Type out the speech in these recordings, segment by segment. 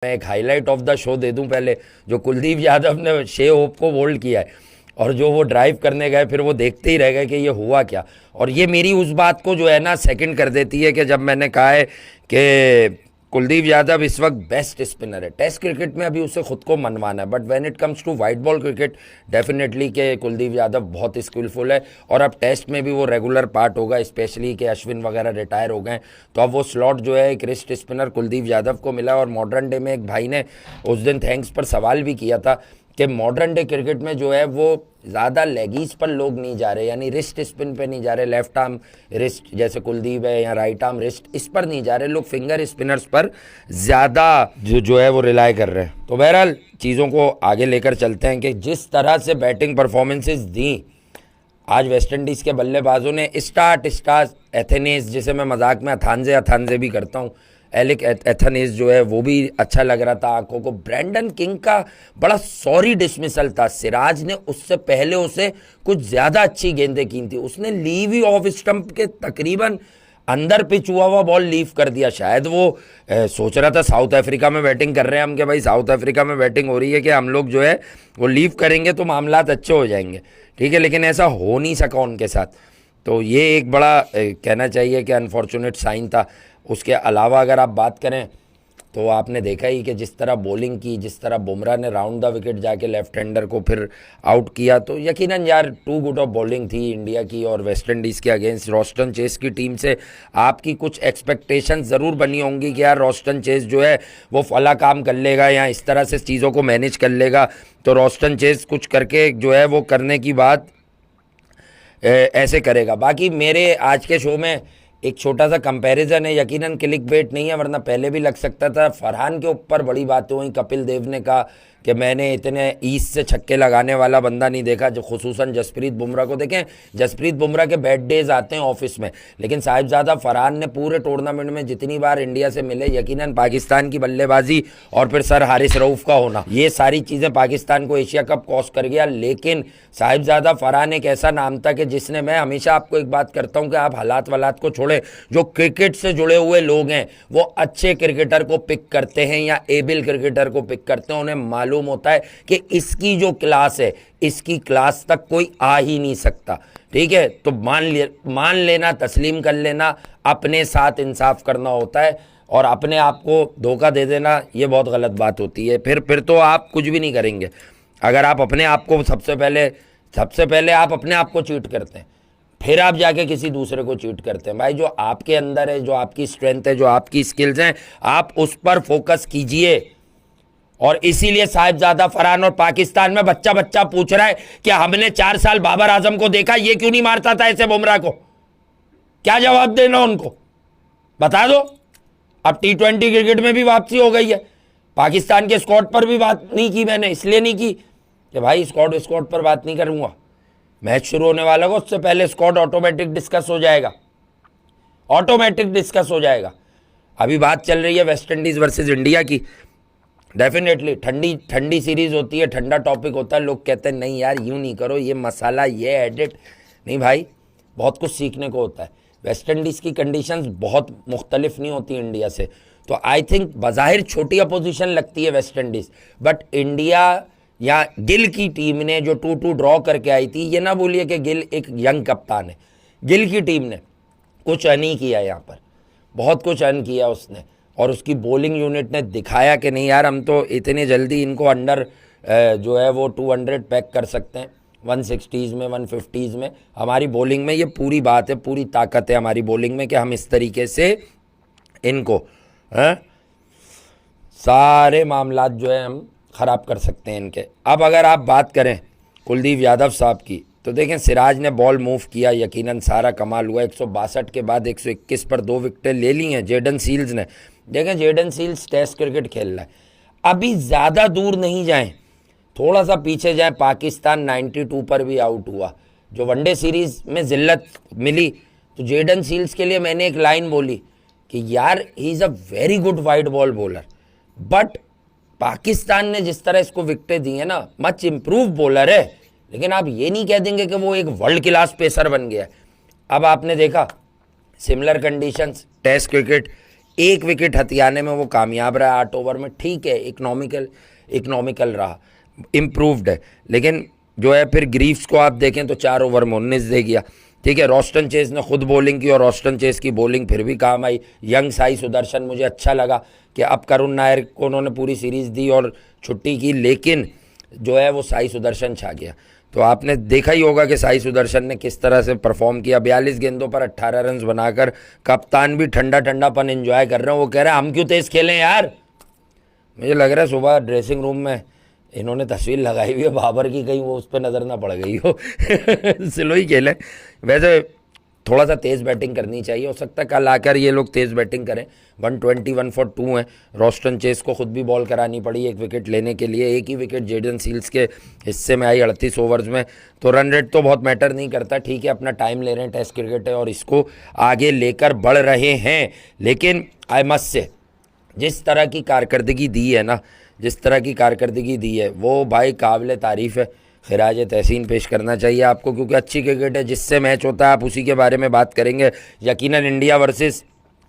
मैं एक highlight of the show दे दूं पहले, जो कुलदीप यादव ने शे होप को बोल्ड किया है और जो वो ड्राइव करने गए, फिर वो देखते ही रह गए कि ये हुआ क्या। और ये मेरी उस बात को जो है ना सेकंड कर देती है कि जब मैंने कहा है कि कुलदीप यादव इस वक्त बेस्ट स्पिनर है। टेस्ट क्रिकेट में अभी उसे खुद को मनवाना है, but when it comes to white ball cricket definitely कि कुलदीप यादव बहुत स्किलफुल है और अब टेस्ट में भी वो रेगुलर पार्ट होगा, स्पेशली कि अश्विन वगैरह रिटायर हो गए तो अब वो स्लॉट जो है एक रिस्ट स्पिनर कुलदीप यादव को मिला। और मॉडर्न डे में एक भाई ने उस दिन थैंक्स पर सवाल भी किया था कि मॉडर्न डे क्रिकेट में जो है वो ज़्यादा लेगीज पर लोग नहीं जा रहे, यानी रिस्ट स्पिन पे नहीं जा रहे, लेफ्ट आर्म रिस्ट जैसे कुलदीप है या राइट आर्म रिस्ट, इस पर नहीं जा रहे लोग, फिंगर स्पिनर्स पर ज़्यादा जो है वो रिलाई कर रहे हैं। तो बहरहाल चीज़ों को आगे लेकर चलते हैं कि जिस तरह से बैटिंग परफॉर्मेंसेज दी आज वेस्ट इंडीज़ के बल्लेबाजों ने, स्टार्ट एथेनेस, जिसे मैं मजाक में अथानजे भी करता हूँ, एलिक एथेनेस जो है वो भी अच्छा लग रहा था आंखों को। ब्रैंडन किंग का बड़ा सॉरी डिसमिसल था, सिराज ने उससे पहले उसे कुछ ज़्यादा अच्छी गेंदें की थी, उसने लीव ही ऑफ स्टंप के तकरीबन अंदर पिच हुआ हुआ बॉल लीव कर दिया। शायद वो सोच रहा था साउथ अफ्रीका में बैटिंग कर रहे हैं हम, कि भाई साउथ अफ्रीका में बैटिंग हो रही है कि हम लोग जो है वो लीव करेंगे तो मामलात अच्छे हो जाएंगे, ठीक है, लेकिन ऐसा हो नहीं सका उनके साथ। तो ये एक बड़ा कहना चाहिए कि अनफॉर्चुनेट साइन था। उसके अलावा अगर आप बात करें तो आपने देखा ही कि जिस तरह बॉलिंग की, जिस तरह बुमराह ने राउंड द विकेट जाके लेफ्ट हैंडर को फिर आउट किया, तो यकीनन यार टू गुड ऑफ बॉलिंग थी इंडिया की और वेस्ट इंडीज़ के अगेंस्ट। रोस्टन चेस की टीम से आपकी कुछ एक्सपेक्टेशन ज़रूर बनी होंगी कि यार रोस्टन चेस जो है वो फला काम कर लेगा या इस तरह से चीज़ों को मैनेज कर लेगा, तो रोस्टन चेस कुछ करके जो है वो करने की बात ऐसे करेगा। बाकी मेरे आज के शो में एक छोटा सा कंपैरिजन है, यकीनन क्लिक बेट नहीं है वरना पहले भी लग सकता था। फरहान के ऊपर बड़ी बातें हुई, कपिल देव ने कहा कि मैंने इतने ईस्ट से छक्के लगाने वाला बंदा नहीं देखा, जो खुसूसन जसप्रीत बुमराह को देखें। जसप्रीत बुमराह के बैड डेज आते हैं ऑफिस में, लेकिन साहिबजादा फरहान ने पूरे टूर्नामेंट में जितनी बार इंडिया से मिले, यकीनन पाकिस्तान की बल्लेबाजी और फिर सर हारिस रऊफ का होना, ये सारी चीज़ें पाकिस्तान को एशिया कप कॉस्ट कर गया। लेकिन साहिबजादा फरहान एक ऐसा नाम था कि जिसने, मैं हमेशा आपको एक बात करता हूँ कि आप हालात वालात को छोड़े, जो क्रिकेट से जुड़े हुए लोग हैं वो अच्छे क्रिकेटर को पिक करते हैं या एबल क्रिकेटर को पिक करते हैं, उन्हें मालूम होता है कि इसकी जो क्लास है इसकी क्लास तक कोई आ ही नहीं सकता, ठीक है। तो मान लेना, तस्लीम कर लेना, अपने साथ इंसाफ करना होता है और अपने आप को धोखा दे देना ये बहुत गलत बात होती है। फिर तो आप कुछ भी नहीं करेंगे अगर आप अपने आप को सबसे पहले आप अपने आप को चीट करते हैं, फिर आप जाके किसी दूसरे को चीट करते हैं। भाई जो आपके अंदर है, जो आपकी स्ट्रेंथ है, जो आपकी स्किल्स हैं, आप उस पर फोकस कीजिए। और इसीलिए साहिबजादा फरहान और पाकिस्तान में बच्चा पूछ रहा है कि हमने 4 साल बाबर आजम को देखा, ये क्यों नहीं मारता था ऐसे बुमराह को? क्या जवाब देना उनको, बता दो। अब T20 क्रिकेट में भी वापसी हो गई है, पाकिस्तान के स्क्वाड पर भी बात नहीं की मैंने, इसलिए नहीं की कि भाई स्क्वाड पर बात नहीं करूंगा, मैच शुरू होने वाला हो उससे पहले स्क्वाड ऑटोमेटिक डिस्कस हो जाएगा। अभी बात चल रही है वेस्ट इंडीज़ वर्सेस इंडिया की, डेफिनेटली ठंडी सीरीज होती है, ठंडा टॉपिक होता है, लोग कहते हैं नहीं यार यूँ नहीं करो, ये मसाला, ये एडिट नहीं, भाई बहुत कुछ सीखने को होता है। वेस्ट इंडीज़ की कंडीशंस बहुत मुख्तलिफ नहीं होती इंडिया से, तो आई थिंक बज़ाहिर छोटी अपोजिशन लगती है वेस्ट इंडीज़, बट इंडिया या गिल की टीम ने जो 2-2 ड्रॉ करके आई थी, ये ना बोलिए कि गिल एक यंग कप्तान है, गिल की टीम ने कुछ अर्न ही किया, यहाँ पर बहुत कुछ अर्न किया उसने, और उसकी बॉलिंग यूनिट ने दिखाया कि नहीं यार हम तो इतने जल्दी इनको अंडर जो है वो 200 पैक कर सकते हैं, 160s में, 150s में। हमारी बॉलिंग में ये पूरी बात है, पूरी ताकत है हमारी बॉलिंग में कि हम इस तरीके से इनको सारे मामलात जो है हम ख़राब कर सकते हैं इनके। अब अगर आप बात करें कुलदीप यादव साहब की, तो देखें सिराज ने बॉल मूव किया, यकीनन सारा कमाल हुआ। 162 के बाद 121 पर 2 विकेटें ले ली हैं जेडन सील्स ने। देखें जेडन सील्स टेस्ट क्रिकेट खेल रहा है, अभी ज़्यादा दूर नहीं जाएं, थोड़ा सा पीछे जाएं। पाकिस्तान 92 पर भी आउट हुआ, जो वनडे सीरीज़ में जिल्लत मिली, तो जेडन सील्स के लिए मैंने एक लाइन बोली कि यार he is a very good wide ball bowler, but Pakistan ने जिस तरह इसको विकेटें दी है ना, मच इम्प्रूव बॉलर है, लेकिन आप ये नहीं कह देंगे कि वो एक वर्ल्ड क्लास पेसर बन गया है। अब आपने देखा similar conditions test cricket, 1 wicket हथियाने में वो कामयाब रहा 8 ओवर में, ठीक है, इकोनॉमिकल रहा, इम्प्रूव्ड है। लेकिन जो है फिर ग्रीव्स को आप देखें तो 4 ओवर में 19 दे गया, ठीक है। रोस्टन चेस ने खुद बॉलिंग की और रोस्टन चेस की बॉलिंग फिर भी काम आई। यंग साई सुदर्शन, मुझे अच्छा लगा कि अब करुण नायर को उन्होंने पूरी सीरीज़ दी और छुट्टी की, लेकिन जो है वो साई सुदर्शन छा गया। तो आपने देखा ही होगा कि साई सुदर्शन ने किस तरह से परफॉर्म किया। 42 गेंदों पर 18 रन बनाकर कप्तान भी ठंडापन एंजॉय कर रहे हैं। वो कह रहे हैं हम क्यों तेज़ खेलें यार। मुझे लग रहा है सुबह ड्रेसिंग रूम में इन्होंने तस्वीर लगाई हुई है बाबर की, कहीं वो उस पर नज़र ना पड़ गई हो। स्लो ही खेलें। वैसे थोड़ा सा तेज़ बैटिंग करनी चाहिए, हो सकता है कल आकर ये लोग तेज़ बैटिंग करें। 121 फॉर 2 है। रोस्टन चेस को खुद भी बॉल करानी पड़ी 1 विकेट लेने के लिए। एक ही विकेट जेडन सील्स के हिस्से में आई 38 ओवर्स में। तो रन रेट तो बहुत मैटर नहीं करता, ठीक है, अपना टाइम ले रहे हैं, टेस्ट क्रिकेट है और इसको आगे लेकर बढ़ रहे हैं। लेकिन आई मस्ट से जिस तरह की कारकर्दगी दी है ना, जिस तरह की कारकर्दगी दी है वो भाई काबिल तारीफ़ है। खिराज तहसीन पेश करना चाहिए आपको, क्योंकि अच्छी क्रिकेट है। जिससे मैच होता है आप उसी के बारे में बात करेंगे। यकीनन इंडिया वर्सेस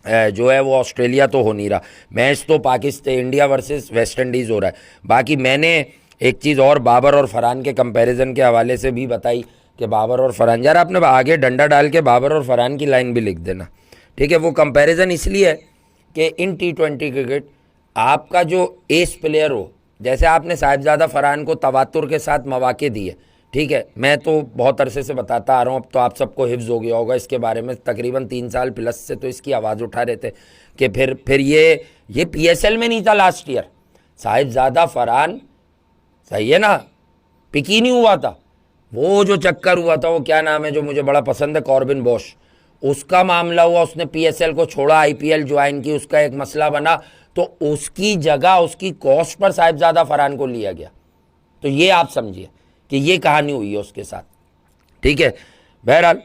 जो है वो ऑस्ट्रेलिया तो हो नहीं रहा, मैच तो Pakistan India versus West Indies हो रहा है। बाकी मैंने एक चीज़ और बाबर और फरहान के कंपैरिजन के हवाले से भी बताई कि बाबर और फरहान, यार आपने आगे डंडा डाल के बाबर और फरहान की लाइन भी लिख देना, ठीक है। वो कंपैरिजन इसलिए है कि इन T20 क्रिकेट आपका जो एस प्लेयर हो, जैसे आपने साहिबजादा फरहान को तवातुर के साथ मौके दिए, ठीक है। मैं तो बहुत अरसे से बताता आ रहा हूँ, अब तो आप सबको हिफ्ज़ हो गया होगा इसके बारे में। तकरीबन 3 साल प्लस से तो इसकी आवाज़ उठा रहे थे कि फिर ये PSL में नहीं था लास्ट ईयर। साहिबजादा फरहान, सही है ना, पिक ही नहीं हुआ था। वो जो चक्कर हुआ था, वो क्या नाम है जो मुझे बड़ा पसंद है, कॉर्बिन बॉश, उसका मामला हुआ, उसने PSL को छोड़ा, IPL ज्वाइन की, उसका एक मसला बना, तो उसकी जगह उसकी कॉस्ट पर साहिबजादा फरहान को लिया गया। तो ये आप समझिए कि ये कहानी हुई है उसके साथ, ठीक है। बहरहाल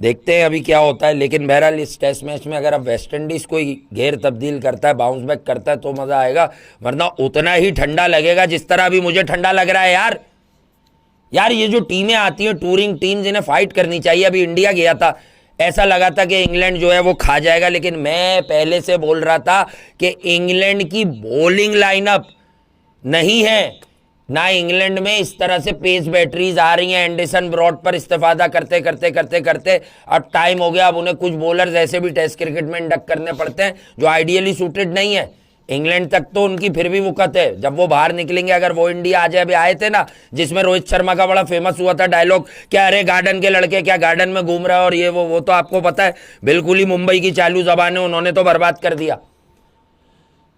देखते हैं अभी क्या होता है। लेकिन बहरहाल इस टेस्ट मैच में अगर अब वेस्ट इंडीज़ कोई घेर तब्दील करता है, बाउंस बैक करता है तो मज़ा आएगा, वरना उतना ही ठंडा लगेगा जिस तरह अभी मुझे ठंडा लग रहा है यार। ये जो टीमें आती हैं टूरिंग टीम्स, इन्हें फाइट करनी चाहिए। अभी इंडिया गया था, ऐसा लगा था कि इंग्लैंड जो है वो खा जाएगा, लेकिन मैं पहले से बोल रहा था कि इंग्लैंड की बॉलिंग लाइनअप नहीं है ना, इंग्लैंड में इस तरह से पेस बैटरीज आ रही हैं। एंडरसन ब्रॉड पर इस्तेफादा करते करते अब टाइम हो गया। अब उन्हें कुछ बॉलर्स ऐसे भी टेस्ट क्रिकेट में इंडक्ट करने पड़ते हैं जो आइडियली सूटेड नहीं है। इंग्लैंड तक तो उनकी फिर भी वक़्त है, जब वो बाहर निकलेंगे। अगर वो इंडिया आ जाए, अभी आए थे ना जिसमें रोहित शर्मा का बड़ा फेमस हुआ था डायलॉग, क्या अरे गार्डन के लड़के क्या गार्डन में घूम रहा है और ये वो तो आपको पता है बिल्कुल ही मुंबई की चालू जबान है, उन्होंने तो बर्बाद कर दिया।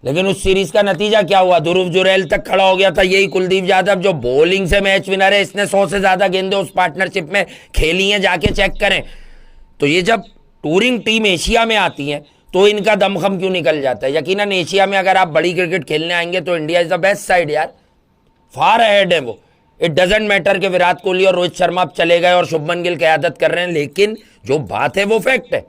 लेकिन उस सीरीज का नतीजा क्या हुआ, ध्रुव जुरैल तक खड़ा हो गया था। यही कुलदीप यादव जो बॉलिंग से मैच विनर है, इसने 100 से ज्यादा गेंदें उस पार्टनरशिप में खेली हैं, जाके चेक करें। तो ये जब टूरिंग टीम एशिया में आती है तो इनका दमखम क्यों निकल जाता है। यकीनन एशिया में अगर आप बड़ी क्रिकेट खेलने आएंगे तो India is the best side यार, फार अहेड है वो। इट डजेंट मैटर कि विराट कोहली और रोहित शर्मा अब चले गए और शुभमन गिल क़यादत कर रहे हैं, लेकिन जो बात है वो फैक्ट है।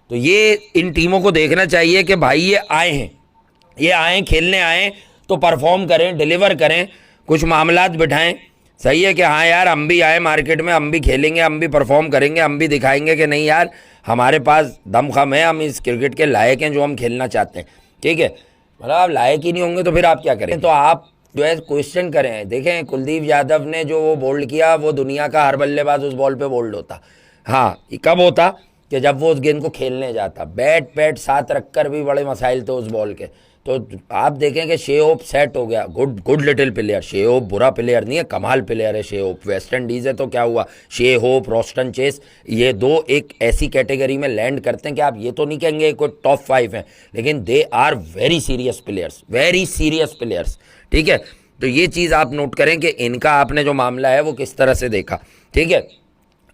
तो ये इन टीमों को देखना चाहिए कि भाई ये आए खेलने आए तो परफॉर्म करें, डिलीवर करें, कुछ मामलात बिठाएं। सही है कि हाँ यार हम भी आए मार्केट में, हम भी खेलेंगे, हम भी परफॉर्म करेंगे, हम भी दिखाएंगे कि नहीं यार हमारे पास दमखम है, हम इस क्रिकेट के लायक हैं जो हम खेलना चाहते हैं, ठीक है। मतलब आप लायक ही नहीं होंगे तो फिर आप क्या करें। तो आप जो है क्वेश्चन करें। देखें कुलदीप यादव ने जो वो बोल्ड किया, वो दुनिया का हर बल्लेबाज उस बॉल पे बोल्ड होता। हाँ, कब होता कि जब वो उस गेंद को खेलने जाता। बैट साथ रखकर भी बड़े मसाइल थे उस बॉल के। तो आप देखें कि शे होप सेट हो गया, गुड लिटिल प्लेयर। शे होप बुरा प्लेयर नहीं है, कमाल प्लेयर है शे होप। वेस्ट इंडीज़ है तो क्या हुआ, शे होप, रोस्टन चेस, ये दो एक ऐसी कैटेगरी में लैंड करते हैं कि आप ये तो नहीं कहेंगे कोई टॉप 5 हैं, लेकिन they are very serious players, ठीक है। तो ये चीज़ आप नोट करें कि इनका आपने जो मामला है वो किस तरह से देखा, ठीक है।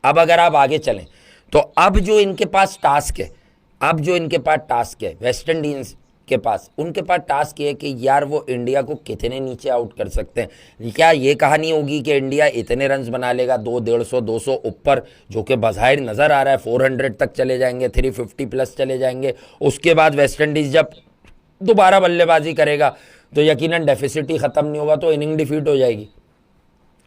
अब अगर आप आगे चलें तो अब जो इनके पास टास्क है, वेस्ट इंडीज के पास, उनके पास टास्क है कि यार वो इंडिया को कितने नीचे आउट कर सकते हैं। क्या ये कहानी होगी कि इंडिया इतने रन्स बना लेगा 200-150 ऊपर, जो कि बज़ाहिर नज़र आ रहा है 400 तक चले जाएंगे, 350 प्लस चले जाएंगे। उसके बाद वेस्ट इंडीज़ जब दोबारा बल्लेबाजी करेगा तो यकीनन डेफिसिट ही ख़त्म नहीं होगा तो इनिंग डिफीट हो जाएगी।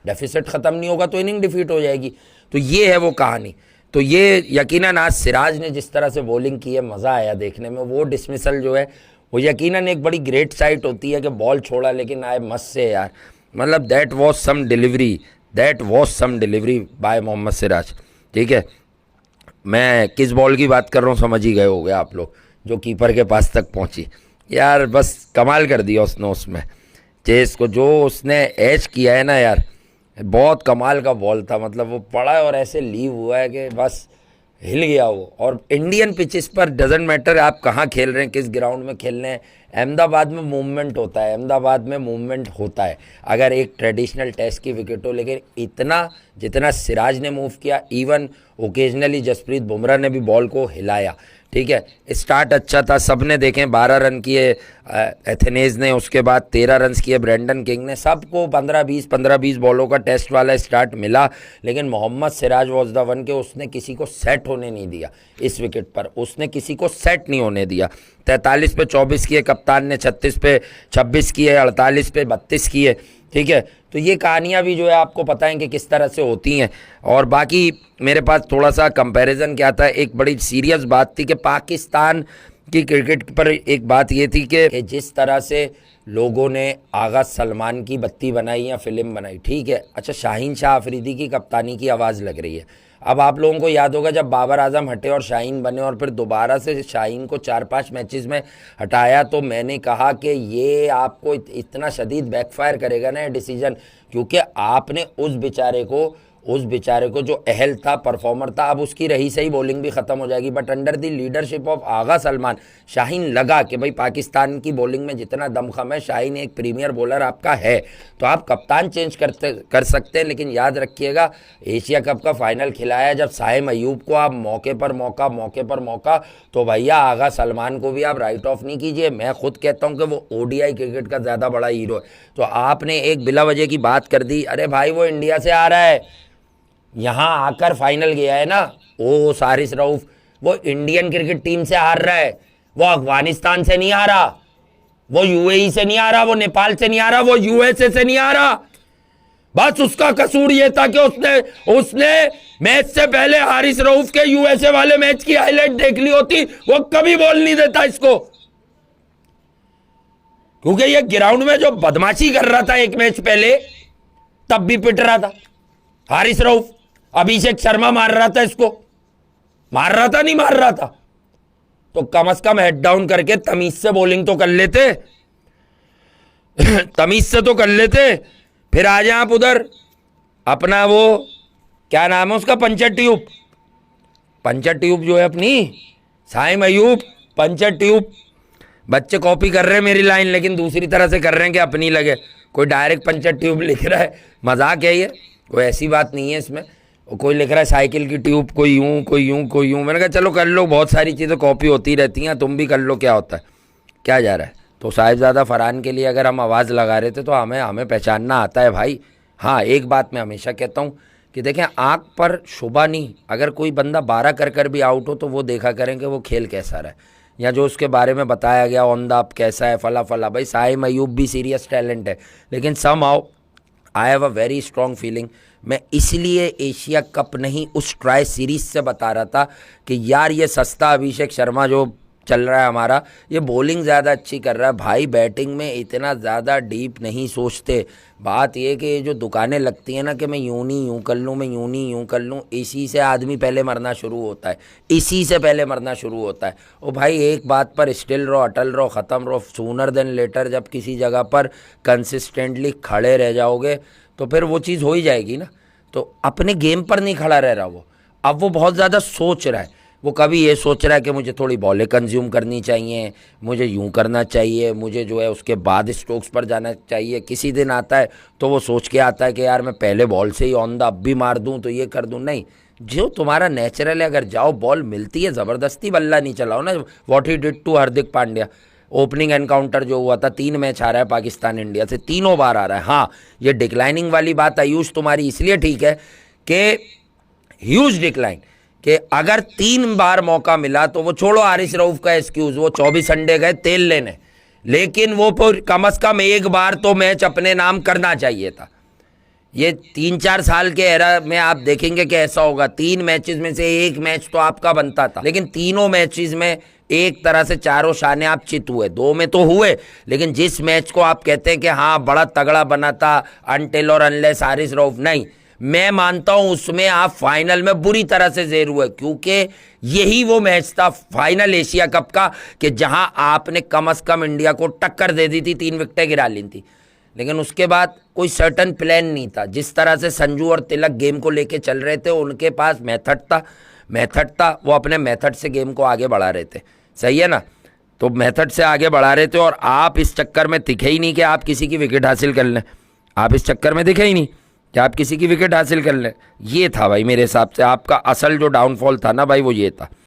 डेफिसिट ख़त्म नहीं होगा तो इनिंग डिफीट हो जाएगी। तो ये है वो कहानी। तो ये यकीनन आज सिराज ने जिस तरह से बॉलिंग की है मज़ा आया देखने में। वो डिसमिसल जो है वो यकीनन एक बड़ी ग्रेट साइट होती है कि बॉल छोड़ा लेकिन आए मस्त से यार, मतलब that was some delivery by Mohammed Siraj. ठीक है, मैं किस बॉल की बात कर रहा हूँ समझ ही गए हो गए आप लोग, जो कीपर के पास तक पहुँची यार, बस कमाल कर दिया उसने उसमें चेस को, जो उसने एच किया है ना यार, बहुत कमाल का बॉल था। मतलब वो पड़ा है और ऐसे लीव हुआ है कि बस हिल गया वो। और इंडियन पिचेस पर डजेंट मैटर आप कहाँ खेल रहे हैं, किस ग्राउंड में खेल रहे हैं, अहमदाबाद में मूवमेंट होता है, अहमदाबाद में मूवमेंट होता है अगर एक ट्रेडिशनल टेस्ट की विकेट हो। लेकिन इतना जितना सिराज ने मूव किया, इवन ओकेजनली जसप्रीत बुमराह ने भी बॉल को हिलाया। ठीक है, स्टार्ट अच्छा था, सब ने देखें 12 रन किए एथेनेज ने, उसके बाद 13 रन किए ब्रेंडन किंग ने, सबको 15-20 बॉलों का टेस्ट वाला स्टार्ट मिला। लेकिन Mohammed Siraj was the one के उसने किसी को सेट होने नहीं दिया इस विकेट पर, उसने किसी को सेट नहीं होने दिया। 43 पे 24 किए कप्तान ने, 36 पे 26 किए, 48 पे 32 किए। ठीक है, तो ये कहानियाँ भी जो है आपको पता है कि किस तरह से होती हैं। और बाकी मेरे पास थोड़ा सा कंपैरिजन क्या था, एक बड़ी सीरियस बात थी कि पाकिस्तान की क्रिकेट पर एक बात ये थी कि जिस तरह से लोगों ने आगा सलमान की बत्ती बनाई या फिल्म बनाई। ठीक है, अच्छा शाहीन शाह अफरीदी की कप्तानी की आवाज़ लग रही है। अब आप लोगों को याद होगा जब बाबर आजम हटे और शाहीन बने और फिर दोबारा से शाहीन को 4-5 मैचेस में हटाया, तो मैंने कहा कि ये आपको इतना शदीद बैकफायर करेगा ना ये डिसीजन, क्योंकि आपने उस बेचारे को जो अहल था, परफॉर्मर था, अब उसकी रही सही बॉलिंग भी ख़त्म हो जाएगी। But under the leadership of Agha Salman Shaheen लगा कि भाई पाकिस्तान की बॉलिंग में जितना दमखम है, शाहीन एक प्रीमियर बॉलर आपका है, तो आप कप्तान चेंज कर सकते हैं। लेकिन याद रखिएगा एशिया कप का फाइनल खिलाया जब साहिम अयूब को आप मौके पर मौका, तो भैया आगा सलमान को भी आप राइट ऑफ नहीं कीजिए। मैं खुद कहता हूँ कि वो ओडीआई क्रिकेट का ज़्यादा बड़ा हीरो है। तो आपने एक बिला वजह की बात कर दी, अरे भाई वो इंडिया से आ रहा है, यहाँ आकर फाइनल गया है ना, ओ हारिस रऊफ, वो इंडियन क्रिकेट टीम से हार रहा है, वो अफगानिस्तान से नहीं आ रहा, वो यूएई से नहीं आ रहा, वो नेपाल से नहीं आ रहा, वो यूएसए से नहीं आ रहा। बस उसका कसूर ये था कि उसने मैच से पहले हारिस रऊफ के यूएसए वाले मैच की हाईलाइट देख ली होती, वो कभी बॉल नहीं देता इसको, क्योंकि ये ग्राउंड में जो बदमाशी कर रहा था एक मैच पहले, तब भी पिट रहा था हारिस रऊफ। अभिषेक शर्मा मार रहा था इसको, मार रहा था नहीं मार रहा था, तो कम से कम हेड डाउन करके तमीज से बॉलिंग तो कर लेते तमीज से तो कर लेते। फिर आ जाए आप उधर अपना वो क्या नाम है उसका, पंचर ट्यूब जो है अपनी साइम अयूब, पंचर ट्यूब। बच्चे कॉपी कर रहे हैं मेरी लाइन, लेकिन दूसरी तरह से कर रहे हैं कि अपनी लगे। कोई डायरेक्ट पंचर ट्यूब लिख रहा है, मजाक है ये, कोई ऐसी बात नहीं है इसमें। कोई लिख रहा है साइकिल की ट्यूब, कोई यूं कोई यूं कोई यूं। मैंने कहा चलो कर लो, बहुत सारी चीज़ें कॉपी होती रहती हैं, तुम भी कर लो, क्या होता है, क्या जा रहा है। तो साहिबजादा फरहान के लिए अगर हम आवाज़ लगा रहे थे तो हमें पहचानना आता है भाई। हाँ, एक बात मैं हमेशा कहता हूँ कि देखें आँख पर शुबा नहीं, अगर कोई बंदा 12 कर भी आउट हो तो वो देखा करें कि वो खेल कैसा रहा है, या जो उसके बारे में बताया गया ऑन द अप कैसा है, फला भाई साहिम अयूब भी सीरियस टैलेंट है, लेकिन somehow I have a very strong feeling. मैं इसलिए एशिया कप नहीं उस ट्राई सीरीज़ से बता रहा था कि यार ये सस्ता अभिषेक शर्मा जो चल रहा है हमारा, ये बॉलिंग ज़्यादा अच्छी कर रहा है भाई, बैटिंग में इतना ज़्यादा डीप नहीं सोचते। बात ये कि जो दुकानें लगती हैं ना कि मैं यूँ नहीं यूँ कर लूँ, मैं यूँ नहीं यूँ कर लूँ, इसी से आदमी पहले मरना शुरू होता है, इसी से पहले मरना शुरू होता है। ओ भाई एक बात पर स्टिल रहो, अटल रहो, ख़त्म रहो, सूनर देन लेटर जब किसी जगह पर कंसिस्टेंटली खड़े रह जाओगे तो फिर वो चीज़ हो ही जाएगी ना। तो अपने गेम पर नहीं खड़ा रह रहा वो, अब वो बहुत ज़्यादा सोच रहा है, वो कभी ये सोच रहा है कि मुझे थोड़ी बॉलें कंज्यूम करनी चाहिए, मुझे यूं करना चाहिए, मुझे जो है उसके बाद स्ट्रोक्स पर जाना चाहिए। किसी दिन आता है तो वो सोच के आता है कि यार मैं पहले बॉल से ही ऑन द अप भी मार दूं तो ये कर दूं। नहीं, जो तुम्हारा नेचुरल है, अगर जाओ बॉल मिलती है, ज़बरदस्ती बल्ला नहीं चलाओ ना। What he did to Hardik Pandya, opening encounter जो हुआ था, 3 मैच आ रहा है पाकिस्तान इंडिया से, तीनों बार आ रहा है। हाँ, ये डिक्लाइनिंग वाली बात आयुष तुम्हारी इसलिए ठीक है कि ह्यूज डिक्लाइन, कि अगर 3 बार मौका मिला तो वो छोड़ो हारिस रऊफ का एक्सक्यूज़, वो 24 अंडे गए तेल लेने, लेकिन वो कम से कम एक बार तो मैच अपने नाम करना चाहिए था। ये 3-4 साल के एरा में आप देखेंगे कि ऐसा होगा। 3 मैचेस में से एक मैच तो आपका बनता था, लेकिन तीनों मैचेस में एक तरह से चारों शाने आप चित हुए। 2 में तो हुए, लेकिन जिस मैच को आप कहते हैं कि हाँ बड़ा तगड़ा बना था, अनटिल और अनलेस हारिस रऊफ, नहीं, मैं मानता हूं उसमें आप फाइनल में बुरी तरह से जेर हुए, क्योंकि यही वो मैच था फाइनल एशिया कप का कि जहां आपने कम से कम इंडिया को टक्कर दे दी थी, 3 विकेटें गिरा ली थी। लेकिन उसके बाद कोई सर्टन प्लान नहीं था। जिस तरह से संजू और तिलक गेम को लेके चल रहे थे, उनके पास मेथड था, वो अपने मेथड से गेम को आगे बढ़ा रहे थे। सही है ना? तो मेथड से आगे बढ़ा रहे थे और आप इस चक्कर में दिखे ही नहीं कि आप किसी की विकेट हासिल कर लें। आप इस चक्कर में दिखे ही नहीं कि आप किसी की विकेट हासिल कर लें। ये था भाई मेरे हिसाब से आपका असल जो डाउनफॉल था ना भाई, वो ये था।